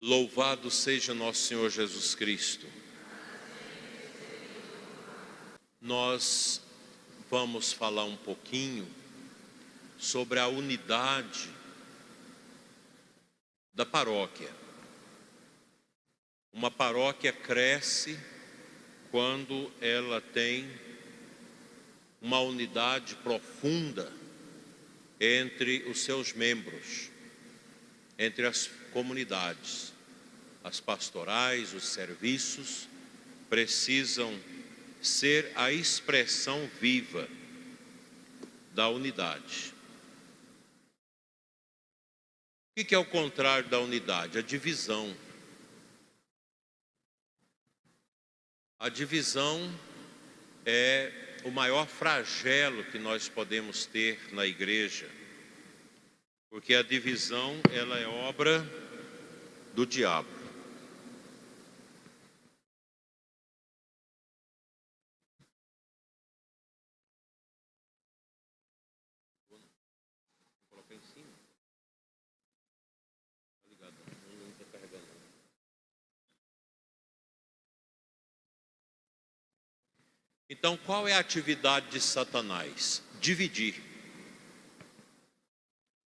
Louvado seja nosso Senhor Jesus Cristo. Nós vamos falar um pouquinho sobre a unidade da paróquia. Uma paróquia cresce quando ela tem uma unidade profunda entre os seus membros, entre as comunidades. As pastorais, os serviços precisam ser a expressão viva da unidade. O que é o contrário da unidade? A divisão. A divisão é o maior flagelo que nós podemos ter na igreja, porque a divisão ela é obra do diabo. Então, qual é a atividade de Satanás? Dividir.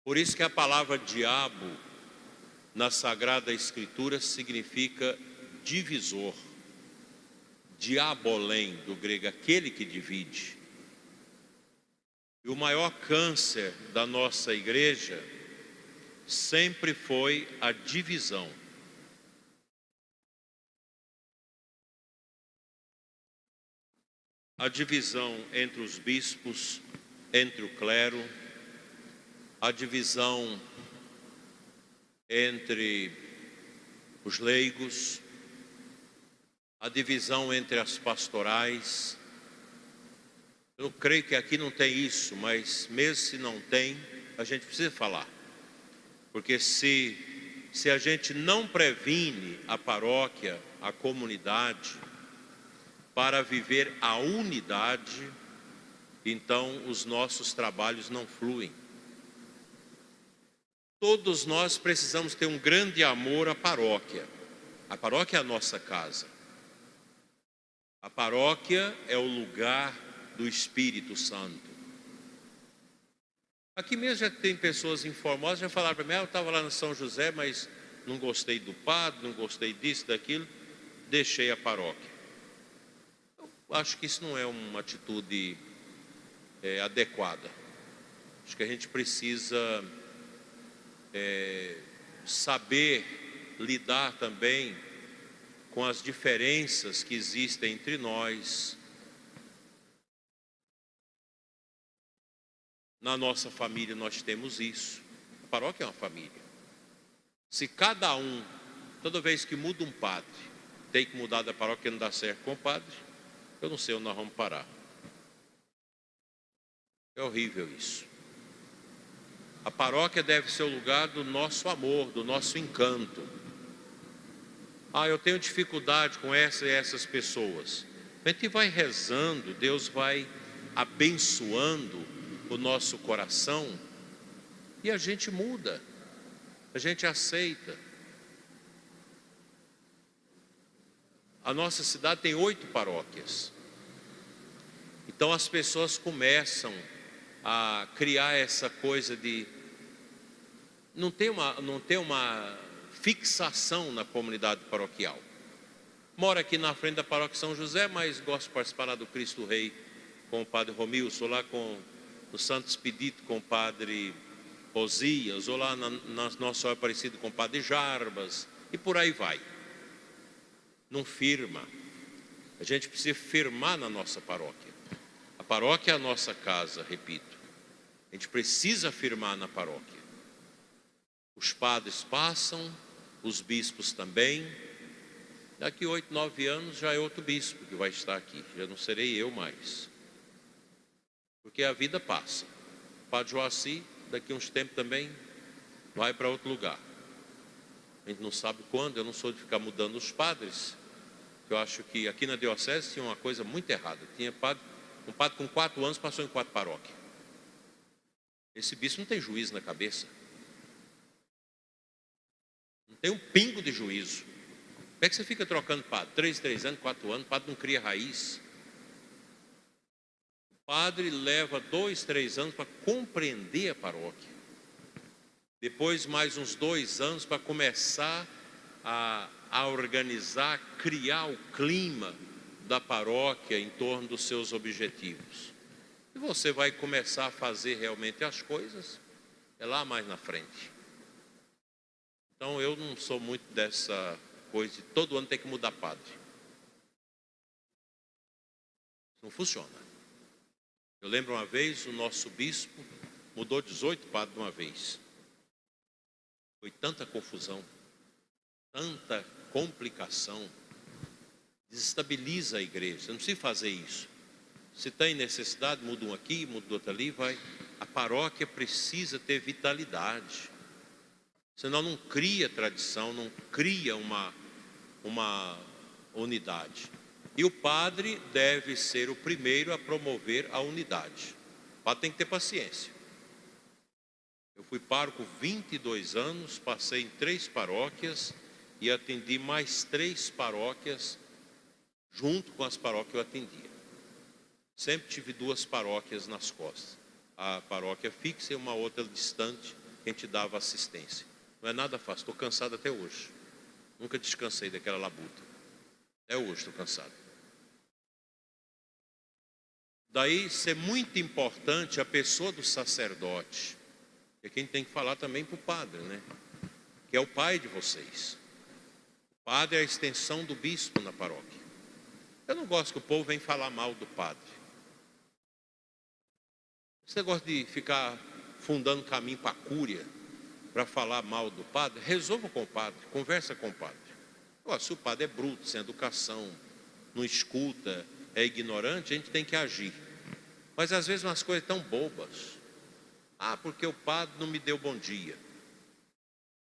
Por isso que a palavra diabo na Sagrada Escritura significa divisor. Diabolém, do grego, aquele que divide. E o maior câncer da nossa igreja sempre foi a divisão. A divisão entre os bispos, entre o clero, a divisão entre os leigos, a divisão entre as pastorais. Eu creio que aqui não tem isso, mas mesmo se não tem, a gente precisa falar. Porque se a gente não previne a paróquia, a comunidade, para viver a unidade, então os nossos trabalhos não fluem. Todos nós precisamos ter um grande amor à paróquia. A paróquia é a nossa casa. A paróquia é o lugar do Espírito Santo. Aqui mesmo já tem pessoas informadas, já falaram para mim, eu estava lá no São José, mas não gostei do padre, não gostei disso, daquilo, deixei a paróquia. Acho que isso não é uma atitude adequada. Acho que a gente precisa saber lidar também com as diferenças que existem entre nós. Na nossa família nós temos isso. A paróquia é uma família. Se cada um, toda vez que muda um padre, tem que mudar da paróquia e não dá certo com o padre, eu não sei onde nós vamos parar. É horrível isso. A paróquia deve ser o lugar do nosso amor, do nosso encanto. Eu tenho dificuldade com essa e essas pessoas. A gente vai rezando, Deus vai abençoando o nosso coração e a gente muda, a gente aceita. A nossa cidade tem 8 paróquias. Então as pessoas começam a criar essa coisa de não ter uma fixação na comunidade paroquial. Moro aqui na frente da paróquia São José, mas gosto de participar lá do Cristo Rei com o padre Romilson, lá no Santo Expedito com o padre Osias, ou lá na Nossa Senhora Aparecida com o padre Jarbas, e por aí vai. Não firma. A gente precisa firmar na nossa paróquia. A paróquia é a nossa casa, repito. A gente precisa firmar na paróquia. Os padres passam, os bispos também. Daqui 8, 9 anos já é outro bispo que vai estar aqui. Já não serei eu mais. Porque a vida passa. O padre Joaci, daqui uns tempos também, vai para outro lugar. A gente não sabe quando, eu não sou de ficar mudando os padres. Eu acho que aqui na diocese tinha uma coisa muito errada. Tinha um padre com 4 anos passou em 4 paróquias. Esse bispo não tem juízo na cabeça. Não tem um pingo de juízo. Como é que você fica trocando padre? 3 anos, 4 anos, o padre não cria raiz. O padre leva 2, 3 anos para compreender a paróquia. Depois mais uns 2 anos para começar a organizar, criar o clima da paróquia em torno dos seus objetivos. E você vai começar a fazer realmente as coisas lá mais na frente. Então eu não sou muito dessa coisa de todo ano tem que mudar padre. Não funciona. Eu lembro uma vez o nosso bispo mudou 18 padres de uma vez. Foi tanta confusão, tanta complicação, desestabiliza a igreja. Você não precisa fazer isso. Se tem necessidade, muda um aqui, muda outro ali, vai. A paróquia precisa ter vitalidade. Senão não cria tradição, não cria uma unidade. E o padre deve ser o primeiro a promover a unidade. O padre tem que ter paciência. Eu fui pároco 22 anos, passei em 3 paróquias e atendi mais 3 paróquias junto com as paróquias que eu atendia. Sempre tive 2 paróquias nas costas. A paróquia fixa e uma outra distante, que a gente dava assistência. Não é nada fácil, estou cansado até hoje. Nunca descansei daquela labuta. Até hoje estou cansado. Daí ser muito importante a pessoa do sacerdote. É quem tem que falar também para o padre, né? Que é o pai de vocês. O padre é a extensão do bispo na paróquia. Eu não gosto que o povo venha falar mal do padre. Você gosta de ficar fundando caminho para a cúria, para falar mal do padre? Resolva com o padre, conversa com o padre. Agora, se o padre é bruto, sem educação, não escuta, é ignorante, a gente tem que agir. Mas às vezes umas coisas tão bobas. Ah, porque o padre não me deu bom dia.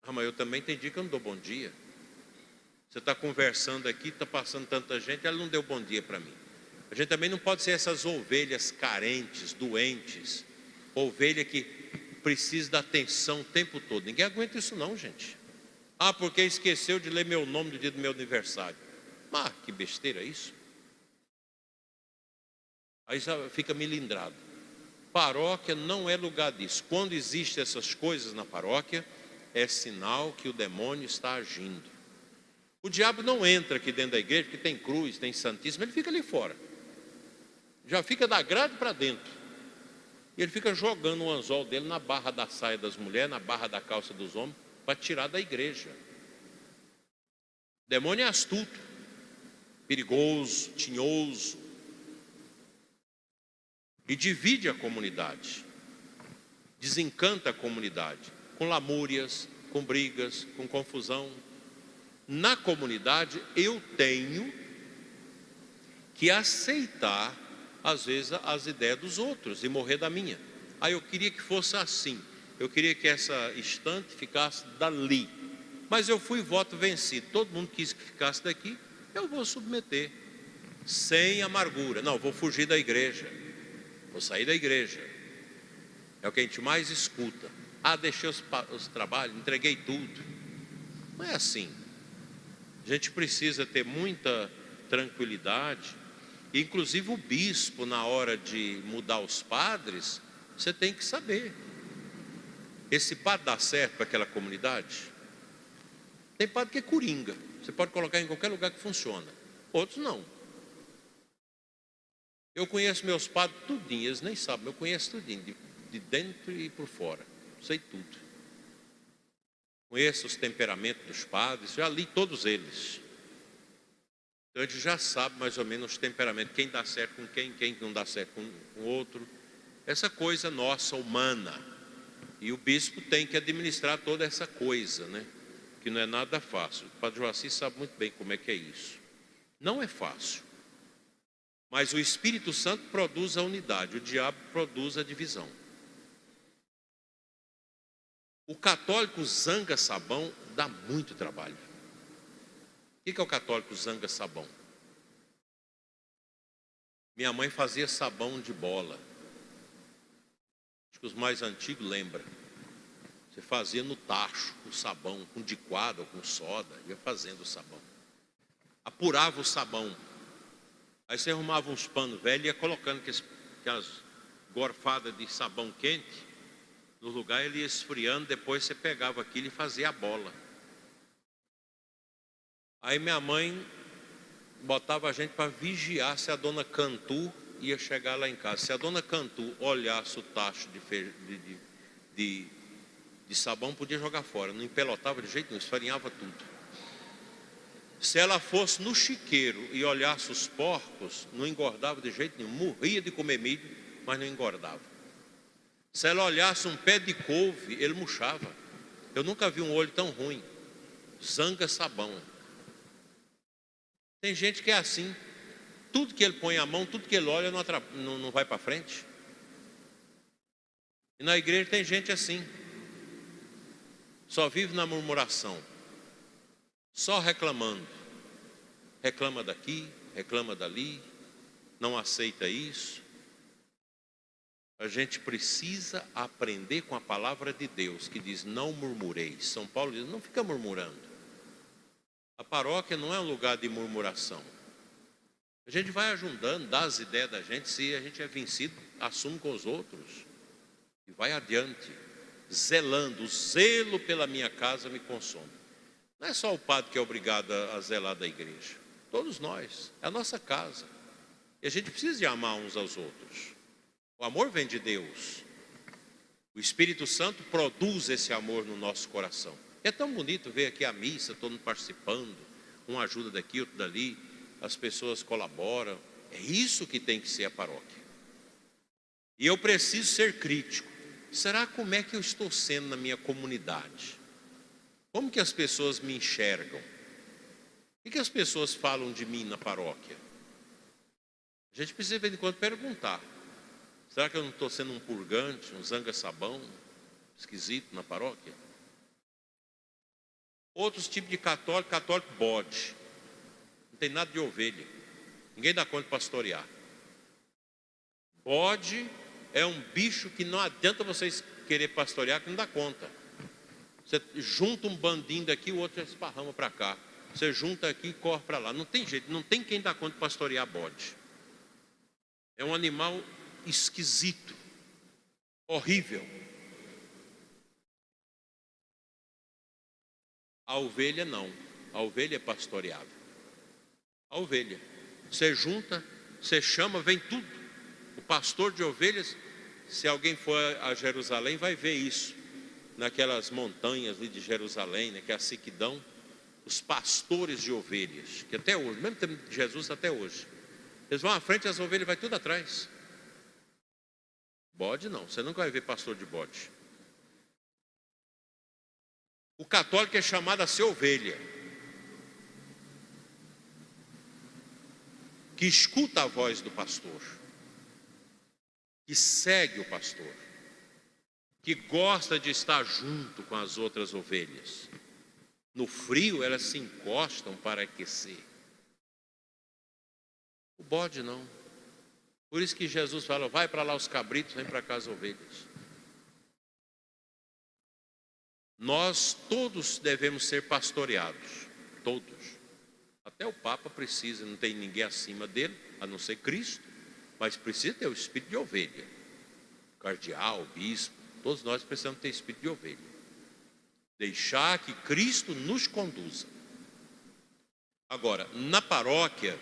Ah, mas eu também tem dia que eu não dou bom dia. Você está conversando aqui, está passando tanta gente, ela não deu bom dia para mim. A gente também não pode ser essas ovelhas carentes, doentes, ovelha que precisa da atenção o tempo todo. Ninguém aguenta isso não, gente. Ah, porque esqueceu de ler meu nome no dia do meu aniversário. Ah, que besteira isso. Aí já fica melindrado. Paróquia não é lugar disso. Quando existem essas coisas na paróquia, é sinal que o demônio está agindo. O diabo não entra aqui dentro da igreja, porque tem cruz, tem santíssimo, ele fica ali fora. Já fica da grade para dentro. E ele fica jogando o anzol dele na barra da saia das mulheres, na barra da calça dos homens, para tirar da igreja. O demônio é astuto, perigoso, tinhoso. E divide a comunidade. Desencanta a comunidade. Com lamúrias, com brigas, com confusão. Na comunidade eu tenho que aceitar às vezes as ideias dos outros e morrer da minha. Aí eu queria que fosse assim. Eu queria que essa estante ficasse dali. Mas eu fui voto vencido. Todo mundo quis que ficasse daqui. Eu vou submeter. Sem amargura. Não, vou fugir da igreja. Vou sair da igreja. É o que a gente mais escuta. Ah, deixei os trabalhos, entreguei tudo. Não é assim. A gente precisa ter muita tranquilidade. Inclusive o bispo, na hora de mudar os padres, você tem que saber. Esse padre dá certo para aquela comunidade? Tem padre que é coringa. Você pode colocar em qualquer lugar que funciona. Outros não. Eu conheço meus padres tudinho, eles nem sabem, eu conheço tudinho, de dentro e por fora. Sei tudo. Conheço os temperamentos dos padres, já li todos eles. Então a gente já sabe mais ou menos os temperamentos, quem dá certo com quem não dá certo com o outro. Essa coisa nossa, humana. E o bispo tem que administrar toda essa coisa, né? Que não é nada fácil. O padre Joaci sabe muito bem como é que é isso. Não é fácil. Mas o Espírito Santo produz a unidade, o diabo produz a divisão. O católico zanga sabão dá muito trabalho. O que é o católico zanga sabão? Minha mãe fazia sabão de bola. Acho que os mais antigos lembram. Você fazia no tacho, com sabão, com diquado ou com soda, ia fazendo o sabão. Apurava o sabão. Aí você arrumava uns panos velhos e ia colocando aquelas gorfadas de sabão quente. No lugar ele ia esfriando, depois você pegava aquilo e fazia a bola. Aí minha mãe botava a gente para vigiar se a dona Cantu ia chegar lá em casa. Se a dona Cantu olhasse o tacho de sabão, podia jogar fora. Não empelotava de jeito nenhum, esfarinhava tudo. Se ela fosse no chiqueiro e olhasse os porcos, não engordava de jeito nenhum. Morria de comer milho, mas não engordava. Se ela olhasse um pé de couve, ele murchava. Eu nunca vi um olho tão ruim. Zanga sabão. Tem gente que é assim. Tudo que ele põe a mão, tudo que ele olha, não vai para frente. E na igreja tem gente assim. Só vive na murmuração. Só reclamando. Reclama daqui, reclama dali. Não aceita isso. A gente precisa aprender com a palavra de Deus, que diz, não murmureis. São Paulo diz, não fica murmurando. A paróquia não é um lugar de murmuração. A gente vai ajudando, dá as ideias da gente. Se a gente é vencido, assume com os outros. E vai adiante, zelando. O zelo pela minha casa me consome. Não é só o padre que é obrigado a zelar da igreja. Todos nós, é a nossa casa. E a gente precisa de amar uns aos outros. O amor vem de Deus. O Espírito Santo produz esse amor no nosso coração. É tão bonito ver aqui a missa, todo mundo participando, um ajuda daqui, outro dali, as pessoas colaboram. É isso que tem que ser a paróquia. E eu preciso ser crítico. Será como é que eu estou sendo na minha comunidade? Como que as pessoas me enxergam? O que as pessoas falam de mim na paróquia? A gente precisa de vez em quando perguntar. Será que eu não estou sendo um purgante, um zanga-sabão esquisito na paróquia? Outros tipos de católico, católico bode. Não tem nada de ovelha. Ninguém dá conta de pastorear. Bode é um bicho que não adianta vocês querer pastorear, que não dá conta. Você junta um bandinho daqui, o outro esparrama para cá. Você junta aqui e corre para lá. Não tem jeito, não tem quem dá conta de pastorear bode. É um animal esquisito, horrível. A ovelha não. A ovelha é pastoreável. A ovelha. Você junta, você chama, vem tudo. O pastor de ovelhas, se alguém for a Jerusalém, vai ver isso. Naquelas montanhas ali de Jerusalém, né, que é a Siquidão, os pastores de ovelhas, que até hoje, mesmo tempo de Jesus até hoje, eles vão à frente e as ovelhas vai tudo atrás. Bode não, você nunca vai ver pastor de bode. O católico é chamado a ser ovelha, que escuta a voz do pastor, que segue o pastor, que gosta de estar junto com as outras ovelhas. No frio elas se encostam para aquecer. O bode não. Por isso que Jesus fala, vai para lá os cabritos, vem para cá as ovelhas. Nós todos devemos ser pastoreados, todos. Até o Papa precisa, não tem ninguém acima dele, a não ser Cristo, mas precisa ter o espírito de ovelha. Cardeal, bispo, todos nós precisamos ter espírito de ovelha. Deixar que Cristo nos conduza. Agora, na paróquia,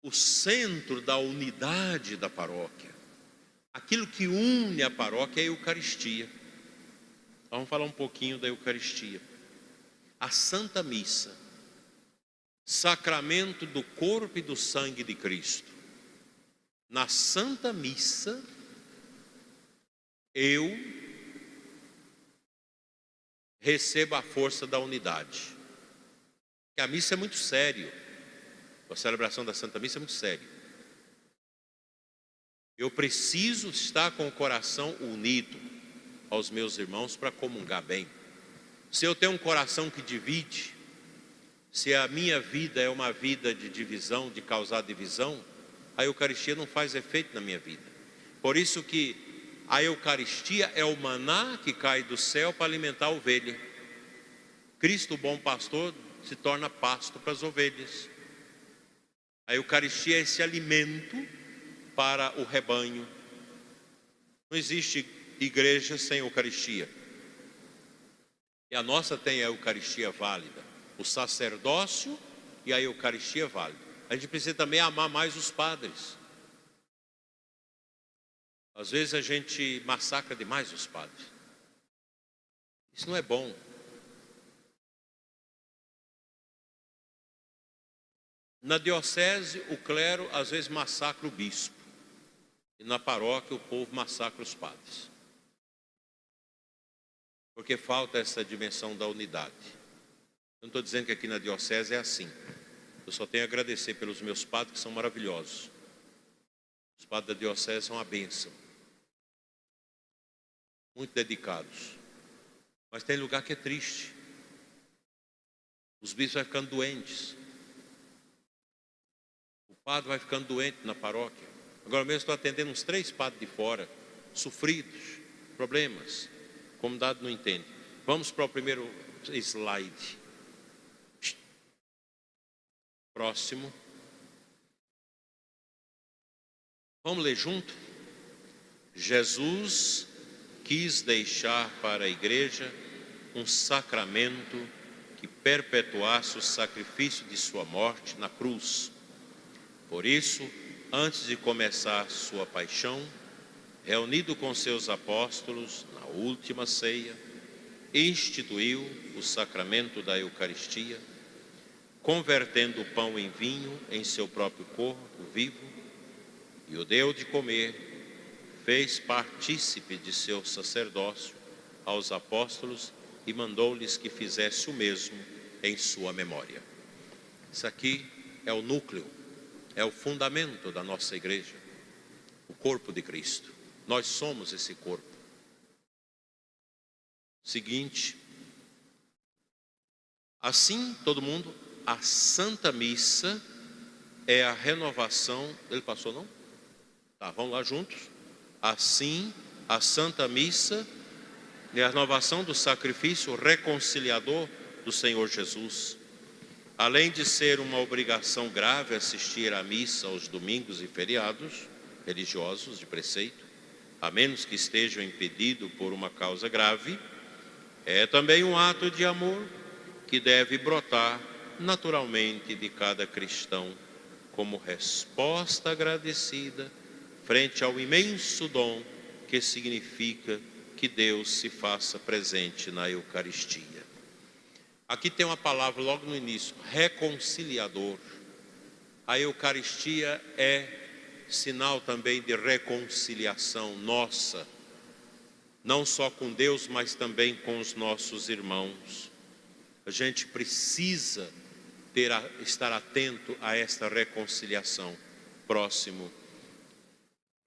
o centro da unidade da paróquia, aquilo que une a paróquia é a Eucaristia. Vamos falar um pouquinho da Eucaristia. A Santa Missa, sacramento do corpo e do sangue de Cristo. Na Santa Missa, eu recebo a força da unidade. Porque a missa é muito sério. A celebração da Santa Missa é muito sério. Eu preciso estar com o coração unido aos meus irmãos para comungar bem. Se eu tenho um coração que divide, se a minha vida é uma vida de divisão, de causar divisão, a Eucaristia não faz efeito na minha vida. Por isso que a Eucaristia é o maná que cai do céu para alimentar a ovelha. Cristo, o bom pastor, se torna pasto para as ovelhas. A Eucaristia é esse alimento para o rebanho. Não existe igreja sem Eucaristia. E a nossa tem a Eucaristia válida, o sacerdócio e a Eucaristia válida. A gente precisa também amar mais os padres. Às vezes a gente massacra demais os padres. Isso não é bom. Na diocese, o clero às vezes massacra o bispo. E na paróquia, o povo massacra os padres. Porque falta essa dimensão da unidade. Eu não estou dizendo que aqui na diocese é assim. Eu só tenho a agradecer pelos meus padres, que são maravilhosos. Os padres da diocese são uma bênção. Muito dedicados. Mas tem lugar que é triste. Os bispos vão ficando doentes. O padre vai ficando doente na paróquia. Agora mesmo estou atendendo uns 3 padres de fora, sofridos, problemas. A comunidade não entende. Vamos para o primeiro slide. Próximo. Vamos ler junto? Jesus quis deixar para a igreja um sacramento que perpetuasse o sacrifício de sua morte na cruz. Por isso, antes de começar sua paixão, reunido com seus apóstolos na última ceia, instituiu o sacramento da Eucaristia, convertendo o pão em vinho em seu próprio corpo vivo, e o deu de comer, fez partícipe de seu sacerdócio aos apóstolos e mandou-lhes que fizesse o mesmo em sua memória. Isso aqui é o núcleo, é o fundamento da nossa igreja, o corpo de Cristo. Nós somos esse corpo. Seguinte, assim todo mundo, a Santa Missa é a renovação. Ele passou, não? Tá, vamos lá juntos. Assim, a Santa Missa é a renovação do sacrifício reconciliador do Senhor Jesus. Além de ser uma obrigação grave assistir à missa aos domingos e feriados religiosos de preceito, a menos que estejam impedidos por uma causa grave, é também um ato de amor que deve brotar naturalmente de cada cristão como resposta agradecida frente ao imenso dom que significa que Deus se faça presente na Eucaristia. Aqui tem uma palavra logo no início, reconciliador. A Eucaristia é sinal também de reconciliação nossa, não só com Deus, mas também com os nossos irmãos. A gente precisa estar atento a esta reconciliação próximo.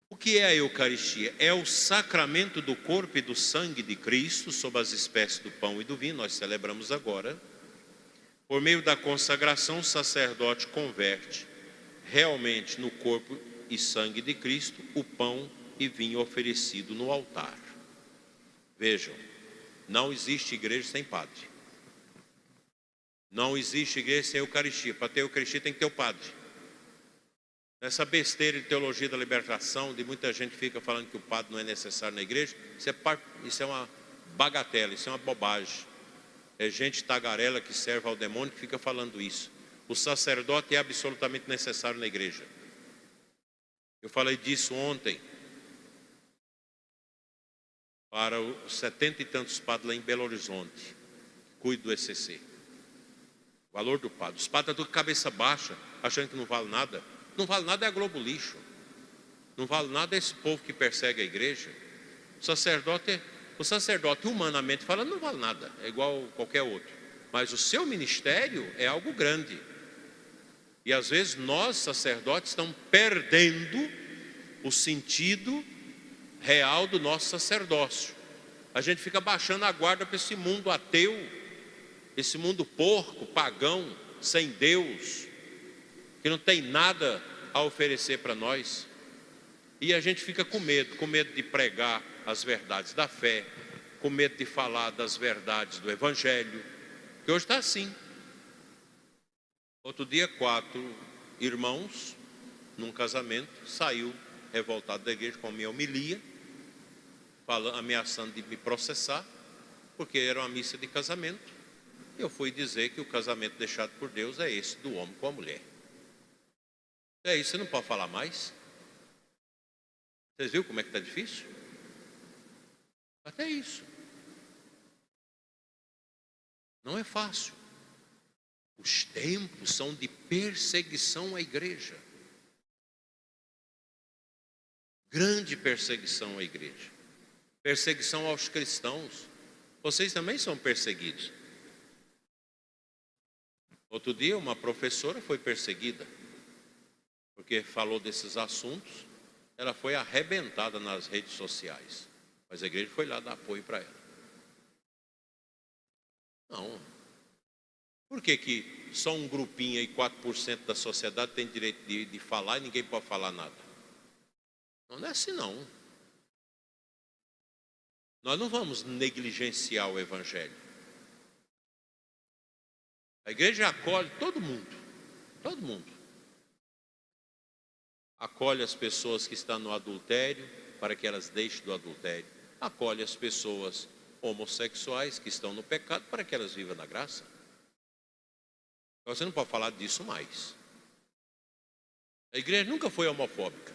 O que é a Eucaristia? É o sacramento do corpo e do sangue de Cristo sob as espécies do pão e do vinho. Nós celebramos agora. Por meio da consagração, o sacerdote converte realmente no corpo e sangue de Cristo o pão e vinho oferecido no altar. Vejam, não existe igreja sem padre. Não existe igreja sem Eucaristia. Para ter Eucaristia tem que ter o padre. Essa besteira de teologia da libertação, de muita gente que fica falando que o padre não é necessário na igreja, isso é uma bagatela, isso é uma bobagem. É gente tagarela que serve ao demônio que fica falando isso. O sacerdote é absolutamente necessário na igreja. Eu falei disso ontem para os 70 e tantos padres lá em Belo Horizonte, cuido do ECC. O valor do padre. Os padres estão tudo cabeça baixa, achando que não vale nada. Não vale nada é a Globo Lixo. Não vale nada é esse povo que persegue a igreja. O sacerdote humanamente falando não vale nada, é igual qualquer outro. Mas o seu ministério é algo grande. E às vezes nós, sacerdotes, estamos perdendo o sentido real do nosso sacerdócio. A gente fica baixando a guarda para esse mundo ateu, esse mundo porco, pagão, sem Deus, que não tem nada a oferecer para nós. E a gente fica com medo de pregar as verdades da fé, com medo de falar das verdades do Evangelho, que hoje está assim. Outro dia, 4 irmãos, num casamento, saiu revoltado da igreja com a minha homilia, ameaçando de me processar, porque era uma missa de casamento. Eu fui dizer que o casamento deixado por Deus é esse do homem com a mulher. É isso, você não pode falar mais. Vocês viram como é que está difícil? Até isso. Não é fácil. Os tempos são de perseguição à igreja. Grande perseguição à igreja. Perseguição aos cristãos. Vocês também são perseguidos. Outro dia uma professora foi perseguida, porque falou desses assuntos. Ela foi arrebentada nas redes sociais, mas a igreja foi lá dar apoio para ela. Não. Por que só um grupinho aí, 4% da sociedade tem direito de falar e ninguém pode falar nada? Não é assim não. Nós não vamos negligenciar o Evangelho. A igreja acolhe todo mundo. Todo mundo. Acolhe as pessoas que estão no adultério, para que elas deixem do adultério. Acolhe as pessoas homossexuais que estão no pecado, para que elas vivam na graça. Você não pode falar disso mais. A igreja nunca foi homofóbica.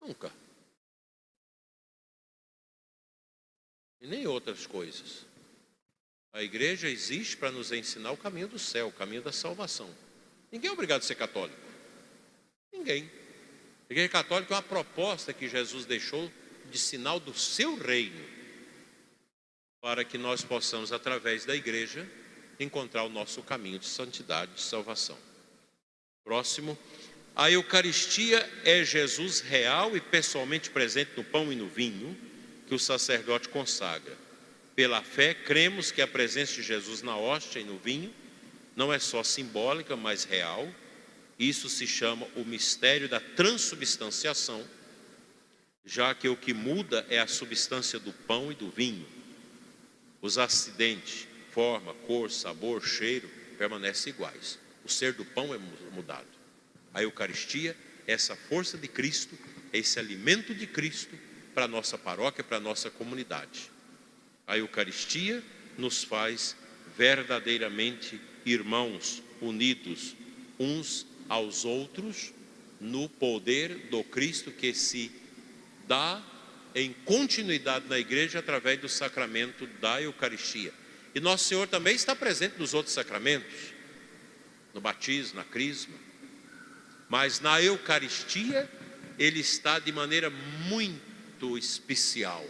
Nunca. E nem outras coisas. A igreja existe para nos ensinar o caminho do céu, o caminho da salvação. Ninguém é obrigado a ser católico. Ninguém. A igreja católica é uma proposta que Jesus deixou de sinal do seu reino, para que nós possamos, através da igreja, encontrar o nosso caminho de santidade, de salvação. Próximo. A Eucaristia é Jesus real e pessoalmente presente no pão e no vinho que o sacerdote consagra. Pela fé, cremos que a presença de Jesus na hóstia e no vinho não é só simbólica, mas real. Isso se chama o mistério da transubstanciação, já que o que muda é a substância do pão e do vinho. Os acidentes, forma, cor, sabor, cheiro, permanecem iguais. O ser do pão é mudado. A Eucaristia é essa força de Cristo, é esse alimento de Cristo para a nossa paróquia, para a nossa comunidade. A Eucaristia nos faz verdadeiramente irmãos, unidos uns aos outros, no poder do Cristo que se dá em continuidade na igreja através do sacramento da Eucaristia. E Nosso Senhor também está presente nos outros sacramentos, no batismo, na crisma, mas na Eucaristia Ele está de maneira muito especial,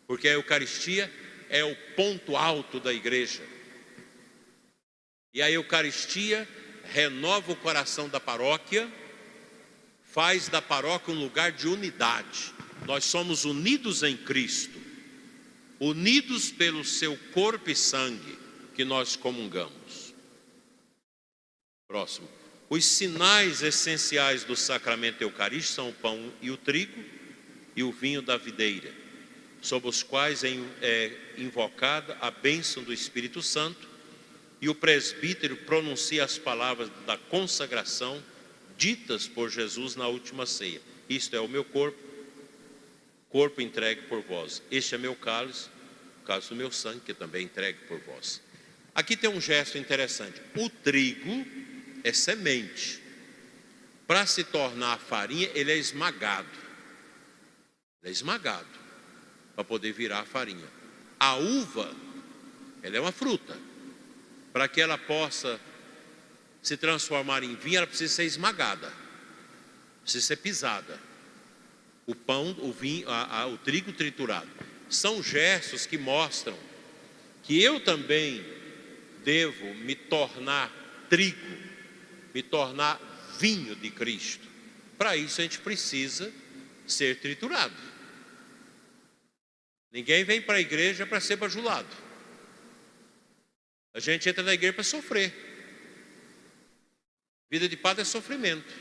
porque a Eucaristia é o ponto alto da igreja, e a Eucaristia renova o coração da paróquia, faz da paróquia um lugar de unidade. Nós somos unidos em Cristo, unidos pelo seu corpo e sangue que nós comungamos. Próximo. Os sinais essenciais do sacramento eucarístico são o pão e o trigo e o vinho da videira, sob os quais é invocada a bênção do Espírito Santo, e o presbítero pronuncia as palavras da consagração ditas por Jesus na última ceia. Isto é o meu corpo entregue por vós. Este é meu cálice, o cálice do meu sangue, que também é entregue por vós. Aqui tem um gesto interessante. O trigo é semente. Para se tornar farinha, ele é esmagado. Ele é esmagado para poder virar farinha. A uva, ela é uma fruta. Para que ela possa se transformar em vinho, ela precisa ser esmagada, precisa ser pisada. O pão, o vinho, o trigo triturado. São gestos que mostram que eu também devo me tornar trigo, me tornar vinho de Cristo. Para isso a gente precisa ser triturado. Ninguém vem para a igreja para ser bajulado. A gente entra na igreja para sofrer. Vida de padre é sofrimento.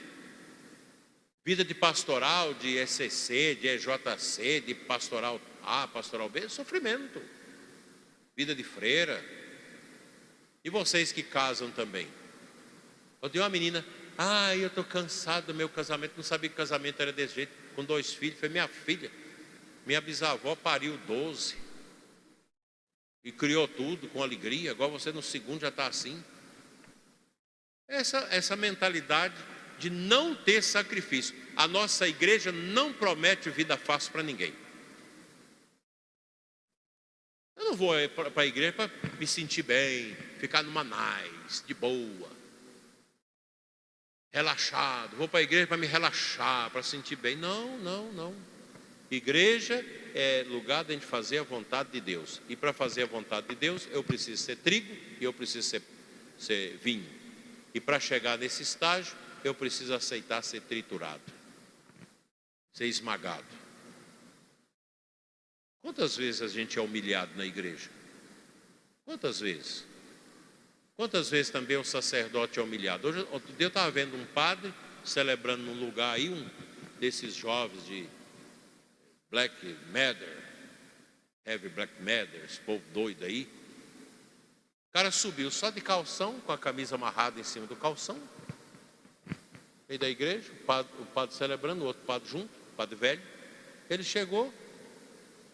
Vida de pastoral, de ECC, de EJC, de pastoral A, pastoral B, sofrimento. Vida de freira. E vocês que casam também. Eu tenho uma menina, eu estou cansado do meu casamento, não sabia que casamento era desse jeito, com 2 filhos. Foi minha filha, minha bisavó pariu 12 e criou tudo com alegria, agora você no segundo já está assim. Essa mentalidade de não ter sacrifício. A nossa igreja não promete vida fácil para ninguém. Eu não vou para a igreja para me sentir bem, ficar numa nice, de boa, relaxado. Vou para a igreja para me relaxar, para sentir bem. Não. Igreja é lugar de a gente fazer a vontade de Deus. E para fazer a vontade de Deus, eu preciso ser trigo e eu preciso ser vinho. E para chegar nesse estágio, eu preciso aceitar ser triturado, ser esmagado. Quantas vezes a gente é humilhado na igreja? Quantas vezes? Quantas vezes também o sacerdote é humilhado? Outro dia eu estava vendo um padre celebrando num lugar aí, um desses jovens de Black Matter, Heavy Black Matter, esse povo doido aí. O cara subiu só de calção, com a camisa amarrada em cima do calção, meio da igreja, o padre celebrando, o outro padre junto, o padre velho. Ele chegou,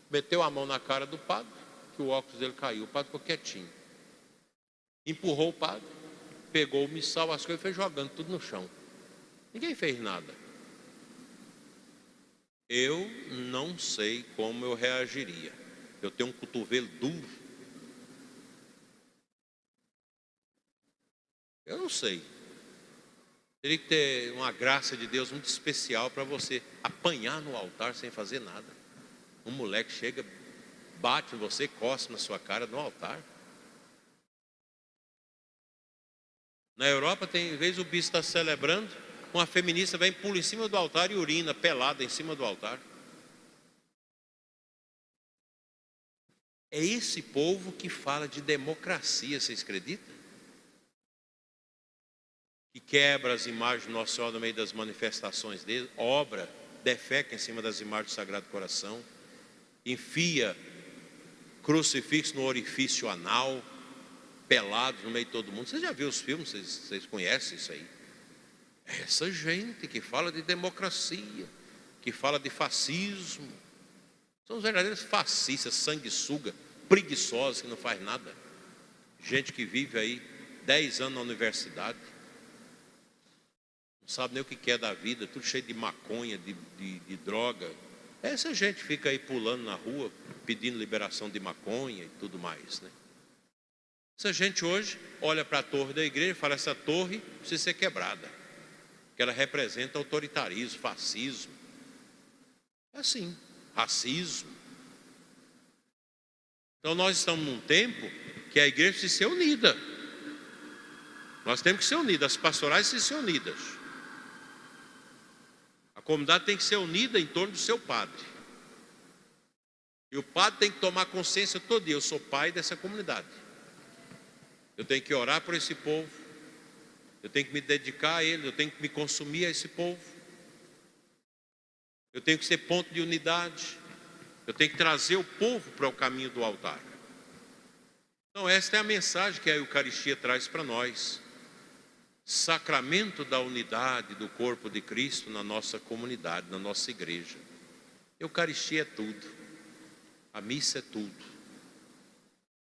meteu a mão na cara do padre, que o óculos dele caiu, o padre ficou quietinho. Empurrou o padre, pegou o missal, as coisas e foi jogando tudo no chão. Ninguém fez nada. Eu não sei como eu reagiria. Eu tenho um cotovelo duro. Eu não sei. Teria que ter uma graça de Deus muito especial para você apanhar no altar sem fazer nada. Um moleque chega, bate em você, cospe na sua cara no altar. Na Europa, tem vez o bispo está celebrando, uma feminista vem, pula em cima do altar e urina pelada em cima do altar. É esse povo que fala de democracia, vocês acreditam? Que quebra as imagens do Nosso Senhor no meio das manifestações dele, obra, defeca em cima das imagens do Sagrado Coração, enfia crucifixo no orifício anal, pelados no meio de todo mundo. Você já viu os filmes? Vocês conhecem isso aí? Essa gente que fala de democracia, que fala de fascismo, são os verdadeiros fascistas, sanguessuga, preguiçosos, que não faz nada. Gente que vive aí 10 anos na universidade, não sabe nem o que é da vida, tudo cheio de maconha, de droga. Essa gente fica aí pulando na rua, pedindo liberação de maconha e tudo mais, né? Essa gente hoje olha para a torre da igreja e fala: essa torre precisa ser quebrada, porque ela representa autoritarismo, fascismo. É assim, racismo. Então nós estamos num tempo que a igreja precisa ser unida. Nós temos que ser unidos, as pastorais precisam ser unidas. A comunidade tem que ser unida em torno do seu padre. E o padre tem que tomar consciência todo dia: eu sou pai dessa comunidade. Eu tenho que orar por esse povo. Eu tenho que me dedicar a ele. Eu tenho que me consumir a esse povo. Eu tenho que ser ponto de unidade. Eu tenho que trazer o povo para o caminho do altar. Então esta é a mensagem que a Eucaristia traz para nós. Sacramento da unidade do corpo de Cristo na nossa comunidade, na nossa igreja. Eucaristia é tudo. A missa é tudo.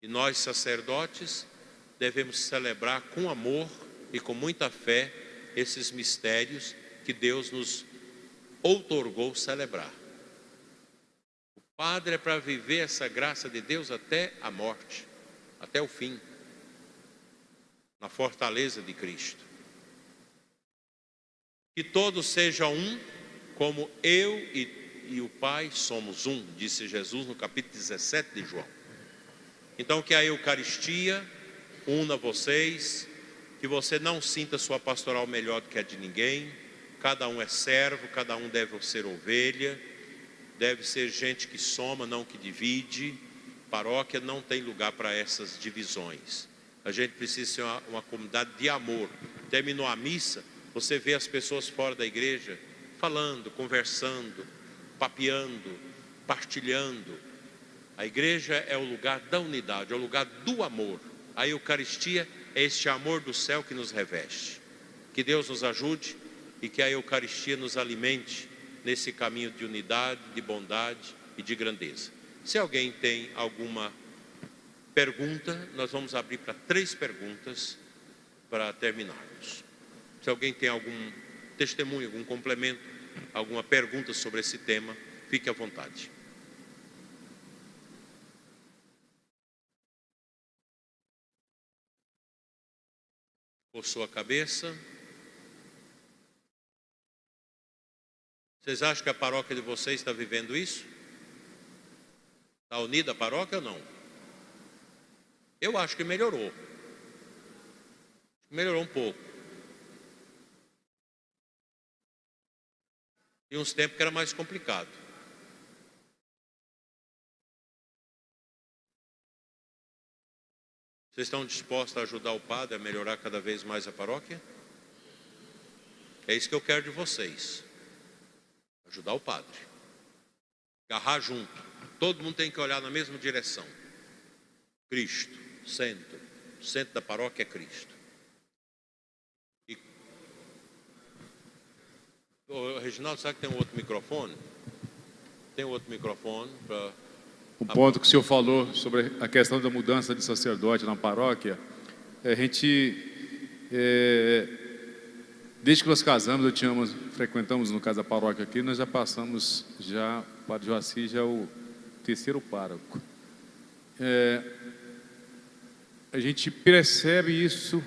E nós, sacerdotes, devemos celebrar com amor e com muita fé esses mistérios que Deus nos outorgou celebrar. O padre é para viver essa graça de Deus até a morte, até o fim, na fortaleza de Cristo. Que todos sejam um, como eu e o Pai somos um, disse Jesus no capítulo 17 de João. Então que a Eucaristia una vocês, que você não sinta sua pastoral melhor do que a de ninguém. Cada um é servo, cada um deve ser ovelha, deve ser gente que soma, não que divide. Paróquia não tem lugar para essas divisões. A gente precisa ser uma comunidade de amor. Terminou a missa, você vê as pessoas fora da igreja falando, conversando, papeando, partilhando. A igreja é o lugar da unidade, é o lugar do amor. A Eucaristia é este amor do céu que nos reveste. Que Deus nos ajude e que a Eucaristia nos alimente nesse caminho de unidade, de bondade e de grandeza. Se alguém tem alguma pergunta, nós vamos abrir para 3 perguntas para terminarmos. Se alguém tem algum testemunho, algum complemento, alguma pergunta sobre esse tema, fique à vontade. Coçou a cabeça. Vocês acham que a paróquia de vocês está vivendo isso? Está unida a paróquia ou não? Eu acho que melhorou. Melhorou um pouco. Tinha uns tempos que era mais complicado. Vocês estão dispostos a ajudar o padre a melhorar cada vez mais a paróquia? É isso que eu quero de vocês. Ajudar o padre. Agarrar junto. Todo mundo tem que olhar na mesma direção. Cristo, centro. O centro da paróquia é Cristo. Reginaldo, sabe que tem um outro microfone? Tem um outro microfone para... O ponto que o senhor falou sobre a questão da mudança de sacerdote na paróquia, a gente, desde que nós casamos, frequentamos, no caso, a paróquia aqui, nós já passamos, o padre Joaci já é o 3º pároco. A gente percebe isso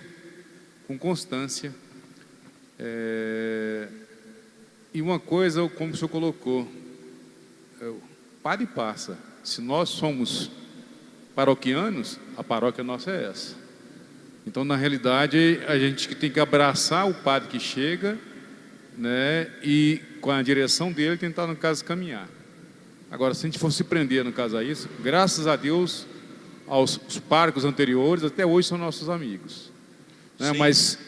com constância. E uma coisa, como o senhor colocou, para e passa. Se nós somos paroquianos, a paróquia nossa é essa. Então, na realidade, a gente tem que abraçar o padre que chega, né, e com a direção dele tentar, no caso, caminhar. Agora, se a gente for se prender, no caso, a isso, graças a Deus, aos párocos anteriores, até hoje são nossos amigos. Né? Mas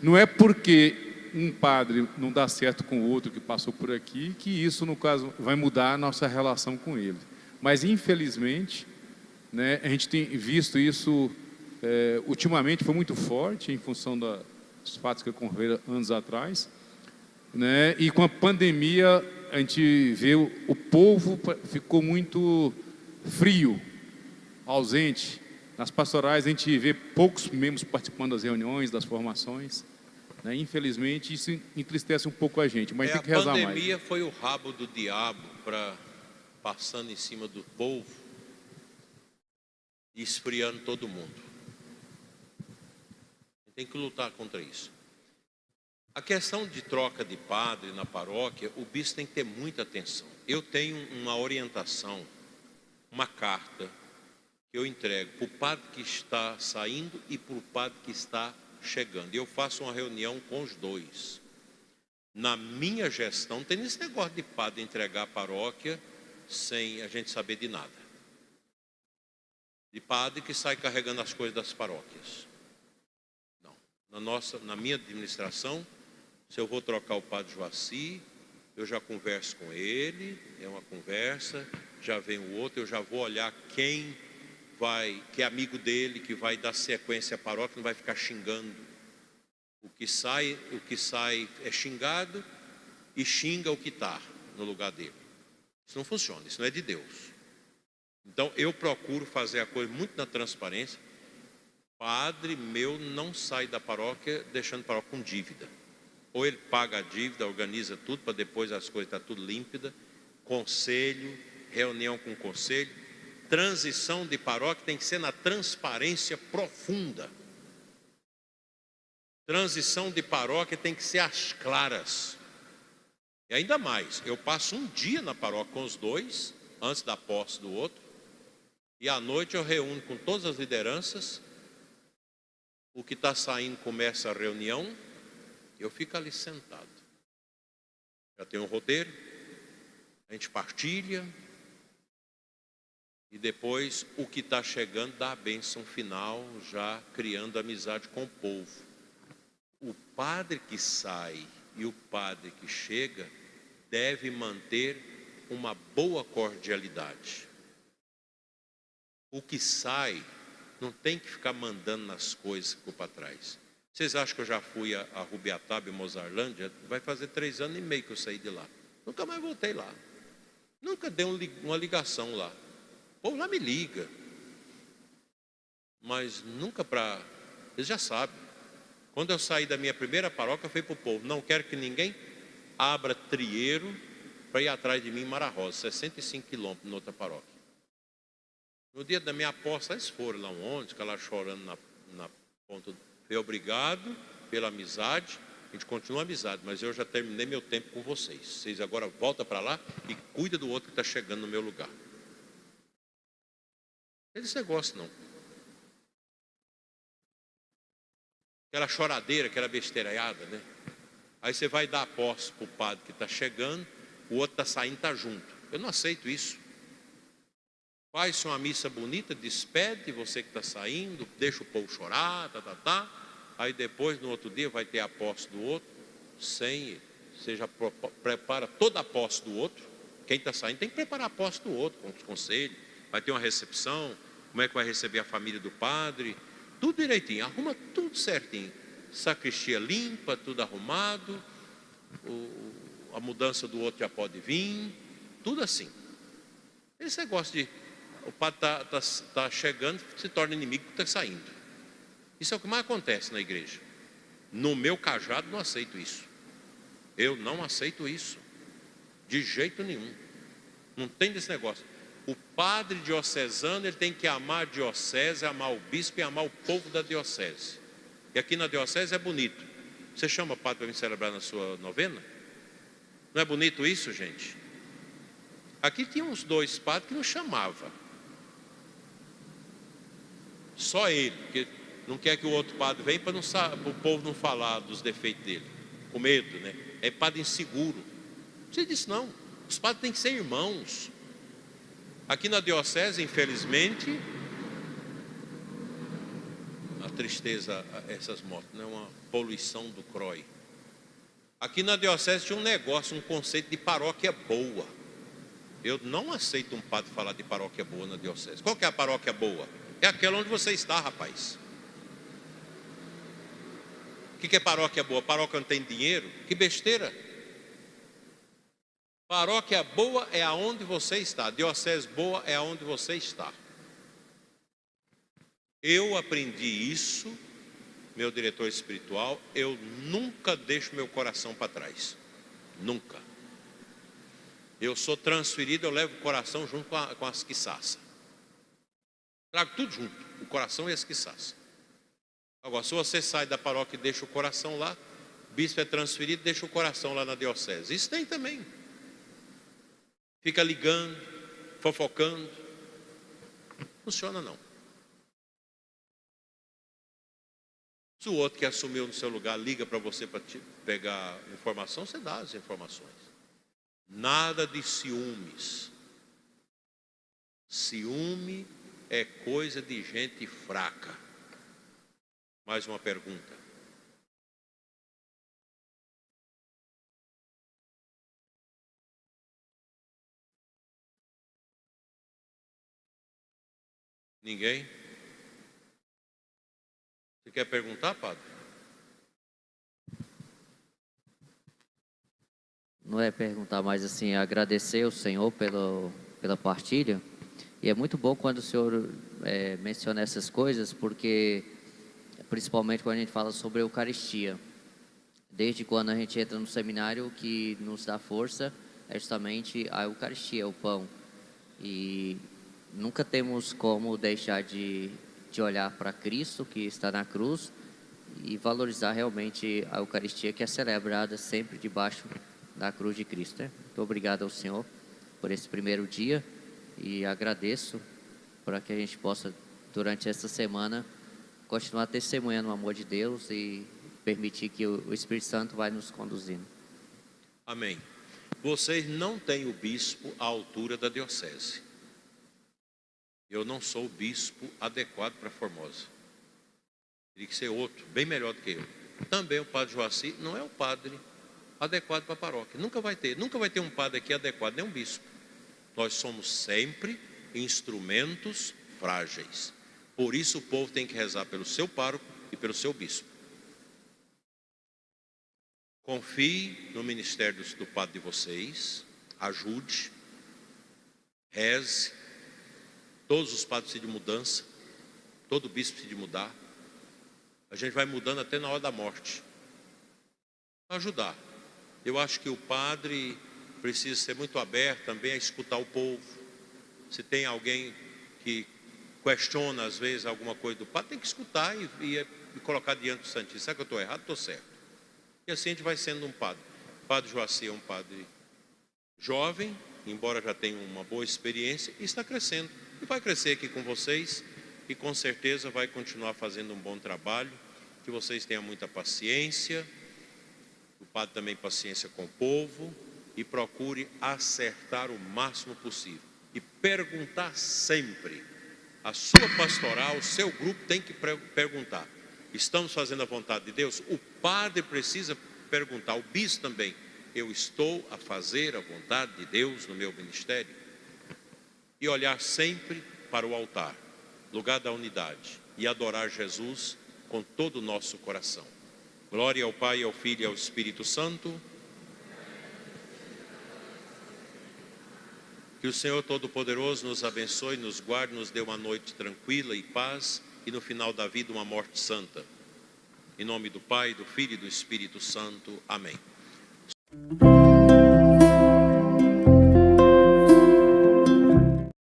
não é porque um padre não dá certo com o outro que passou por aqui, que isso, no caso, vai mudar a nossa relação com ele. Mas, infelizmente, né, a gente tem visto isso, ultimamente foi muito forte, em função dos fatos que ocorreram anos atrás, né, e com a pandemia, a gente vê o povo ficou muito frio, ausente. Nas pastorais, a gente vê poucos membros participando das reuniões, das formações. Né? Infelizmente, isso entristece um pouco a gente, mas tem que rezar mais. A pandemia foi o rabo do diabo passando em cima do povo e esfriando todo mundo. Tem que lutar contra isso. A questão de troca de padre na paróquia, o bispo tem que ter muita atenção. Eu tenho uma orientação, uma carta que eu entrego para o padre que está saindo e para o padre que está chegando. E eu faço uma reunião com os dois. Na minha gestão, não tem esse negócio de padre entregar a paróquia sem a gente saber de nada. De padre que sai carregando as coisas das paróquias. Não. Na minha administração, se eu vou trocar o padre Joaci, eu já converso com ele, é uma conversa, já vem o outro, eu já vou olhar quem que é amigo dele, que vai dar sequência à paróquia, não vai ficar xingando. O que sai é xingado e xinga o que está no lugar dele. Isso não funciona, isso não é de Deus. Então eu procuro fazer a coisa muito na transparência. Padre meu não sai da paróquia deixando a paróquia com dívida. Ou ele paga a dívida, organiza tudo para depois as coisas estar tudo límpida. Conselho, reunião com o conselho. Transição de paróquia tem que ser na transparência profunda. Transição de paróquia tem que ser às claras. E ainda mais, eu passo um dia na paróquia com os dois, antes da posse do outro, e à noite eu reúno com todas as lideranças. O que está saindo começa a reunião, eu fico ali sentado. Já tem um roteiro, a gente partilha, e depois o que está chegando dá a bênção final, já criando amizade com o povo. O padre que sai e o padre que chega deve manter uma boa cordialidade. O que sai não tem que ficar mandando nas coisas que ficou para trás. Vocês acham que eu já fui a Rubiataba e Mozarlândia? Vai fazer 3 anos e meio que eu saí de lá. Nunca mais voltei lá. Nunca dei uma ligação lá. O povo lá me liga. Mas nunca para... Eles já sabem. Quando eu saí da minha primeira paróquia, eu falei para o povo: não quero que ninguém abra trieiro para ir atrás de mim em Mara Rosa, 65 quilômetros na outra paróquia. No dia da minha aposta, eles foram lá onde, ficaram lá chorando na ponta. Falei: obrigado pela amizade, a gente continua a amizade, mas eu já terminei meu tempo com vocês. Vocês agora voltam para lá e cuida do outro que está chegando no meu lugar. Esse negócio não. Aquela choradeira, aquela besteiraiada, né? Aí você vai dar a posse para o padre que está chegando, o outro está saindo, está junto. Eu não aceito isso. Faz uma missa bonita, despede você que está saindo, deixa o povo chorar, Aí depois, no outro dia, vai ter a posse do outro, você já prepara toda a posse do outro. Quem está saindo tem que preparar a posse do outro, com os conselhos. Vai ter uma recepção, como é que vai receber a família do padre, tudo direitinho, arruma tudo certinho. Sacristia limpa, tudo arrumado, a mudança do outro já pode vir, tudo assim. Esse negócio de o padre está chegando, se torna inimigo que está saindo. Isso é o que mais acontece na igreja. No meu cajado não aceito isso. Eu não aceito isso. De jeito nenhum. Não tem desse negócio. O padre diocesano, ele tem que amar a diocese, amar o bispo e amar o povo da diocese. E aqui na diocese é bonito. Você chama o padre para vir celebrar na sua novena? Não é bonito isso, gente? Aqui tinha uns 2 padres que não chamavam. Só ele, porque não quer que o outro padre venha para o povo não falar dos defeitos dele. Com medo, né? É padre inseguro. Você disse não. Os padres têm que ser irmãos. Aqui na diocese, infelizmente, a tristeza, essas motos, não é uma poluição do CROI. Aqui na diocese tinha um negócio, um conceito de paróquia boa. Eu não aceito um padre falar de paróquia boa na diocese. Qual que é a paróquia boa? É aquela onde você está, rapaz. O que é paróquia boa? Paróquia não tem dinheiro? Que besteira. Paróquia boa é aonde você está. Diocese boa é aonde você está. Eu aprendi isso, meu diretor espiritual. Eu nunca deixo meu coração para trás. Nunca. Eu sou transferido, eu levo o coração junto com as quiçaças. Trago tudo junto, o coração e as quiçaças. Agora, se você sai da paróquia e deixa o coração lá, o bispo é transferido, deixa o coração lá na diocese. Isso tem também. Fica ligando, fofocando. Não funciona não. Se o outro que assumiu no seu lugar liga para você para pegar informação, você dá as informações. Nada de ciúmes. Ciúme é coisa de gente fraca. Mais uma pergunta. Ninguém? Você quer perguntar, padre? Não é perguntar, mas assim, agradecer ao Senhor pela partilha. E é muito bom quando o Senhor menciona essas coisas, porque, principalmente quando a gente fala sobre a Eucaristia. Desde quando a gente entra no seminário, o que nos dá força é justamente a Eucaristia, o pão. E nunca temos como deixar de olhar para Cristo, que está na cruz, e valorizar realmente a Eucaristia, que é celebrada sempre debaixo da cruz de Cristo. Muito obrigado ao Senhor por esse primeiro dia e agradeço para que a gente possa, durante esta semana, continuar testemunhando o amor de Deus e permitir que o Espírito Santo vai nos conduzindo. Amém. Vocês não têm o bispo à altura da diocese. Eu não sou o bispo adequado para Formosa. Teria que ser outro, bem melhor do que eu. Também o padre Joaci não é o padre adequado para a paróquia. Nunca vai ter um padre aqui adequado, nem um bispo. Nós somos sempre instrumentos frágeis. Por isso o povo tem que rezar pelo seu pároco e pelo seu bispo. Confie no ministério do padre de vocês, ajude, reze. Todos os padres precisam de mudança, todo bispo precisa de mudar. A gente vai mudando até na hora da morte. Ajudar. Eu acho que o padre precisa ser muito aberto também a escutar o povo. Se tem alguém que questiona às vezes alguma coisa do padre, tem que escutar e colocar diante do Santíssimo. Será que eu estou errado? Estou certo. E assim a gente vai sendo um padre. O padre Joaci é um padre jovem, embora já tenha uma boa experiência, e está crescendo. E vai crescer aqui com vocês e com certeza vai continuar fazendo um bom trabalho. Que vocês tenham muita paciência, o padre também paciência com o povo, e procure acertar o máximo possível. E perguntar sempre. A sua pastoral, o seu grupo tem que perguntar: estamos fazendo a vontade de Deus? O padre precisa perguntar, o bispo também: eu estou a fazer a vontade de Deus no meu ministério? E olhar sempre para o altar, lugar da unidade, e adorar Jesus com todo o nosso coração. Glória ao Pai, ao Filho e ao Espírito Santo. Que o Senhor Todo-Poderoso nos abençoe, nos guarde, nos dê uma noite tranquila e paz, e no final da vida uma morte santa. Em nome do Pai, do Filho e do Espírito Santo. Amém.